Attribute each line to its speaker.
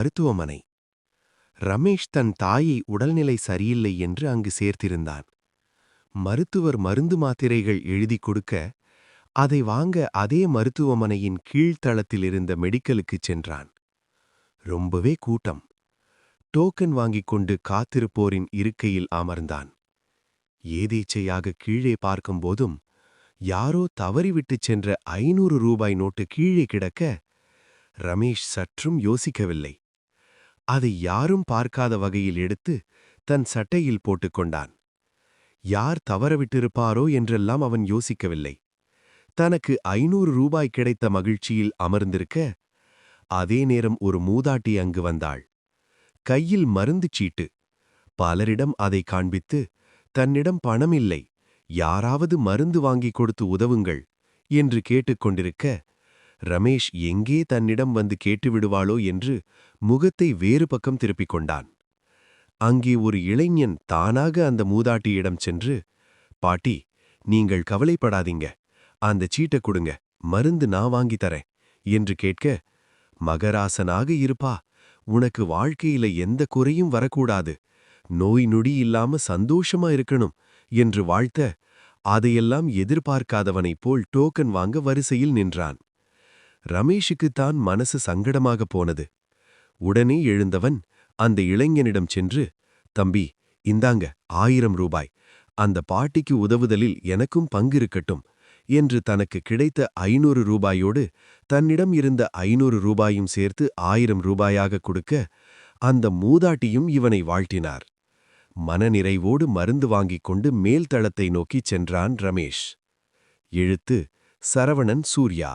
Speaker 1: மருத்துவமனை. ரமேஷ் தன் தாயை உடல்நிலை சரியில்லை என்று அங்கு சேர்த்திருந்தான். மருத்துவர் மருந்து மாத்திரைகள் எழுதிக் கொடுக்க, அதை வாங்க அதே மருத்துவமனையின் கீழ்த்தளத்தில் இருந்த மெடிக்கலுக்குச் சென்றான். ரொம்பவே கூட்டம். டோக்கன் வாங்கிக் கொண்டு காத்திருப்போரின் இருக்கையில் அமர்ந்தான். ஏதேச்சையாக கீழே பார்க்கும்போதும் யாரோ தவறிவிட்டுச் சென்ற 500 ரூபாய் நோட்டு கீழே கிடக்க, ரமேஷ் சற்றும் யோசிக்கவில்லை. அதை யாரும் பார்க்காத வகையில் எடுத்து தன் சட்டையில் போட்டுக்கொண்டான். யார் தவறவிட்டிருப்பாரோ என்றெல்லாம் அவன் யோசிக்கவில்லை. தனக்கு 500 ரூபாய் கிடைத்த மகிழ்ச்சியில் அமர்ந்திருக்க, அதே நேரம் ஒரு மூதாட்டி அங்கு வந்தாள். கையில் மருந்துச் சீட்டு. பலரிடம் அதை காண்பித்து, தன்னிடம் பணம் இல்லை, யாராவது மருந்து வாங்கிக் கொடுத்து உதவுங்கள் என்று கேட்டுக்கொண்டிருக்க, ரமேஷ் எங்கே தன்னிடம் வந்து கேட்டுவிடுவாளோ என்று முகத்தை வேறு பக்கம் திருப்பிக் கொண்டான். அங்கே ஒரு இளைஞன் தானாக அந்த மூதாட்டியிடம் சென்று, பாட்டி, நீங்கள் கவலைப்படாதீங்க, அந்த சீட்டை கொடுங்க, மருந்து நான் வாங்கித் தரேன் என்று கேட்க, மகராசனாக இருப்பா, உனக்கு வாழ்க்கையில எந்த குறையும் வரக்கூடாது, நோய் நொடி இல்லாம சந்தோஷமா இருக்கணும் என்று வாழ்த்த, அதையெல்லாம் எதிர்பார்க்காதவனைப் போல் டோக்கன் வாங்க வரிசையில் நின்றான். ரமேஷுக்குத்தான் மனசு சங்கடமாகப் போனது. உடனே எழுந்தவன் அந்த இளைஞனிடம் சென்று, தம்பி, இந்தாங்க 1000 ரூபாய், அந்த பாட்டிக்கு உதவுதலில் எனக்கும் பங்கிருக்கட்டும் என்று தனக்கு கிடைத்த 500 ரூபாயோடு தன்னிடம் இருந்த 500 ரூபாயும் சேர்த்து 1000 ரூபாயாக கொடுக்க, அந்த மூதாட்டியும் இவனை வாழ்த்தினார். மனநிறைவோடு மருந்து வாங்கிக் கொண்டு மேல்தளத்தை நோக்கிச் சென்றான் ரமேஷ். எழுத்து சரவணன் சூர்யா.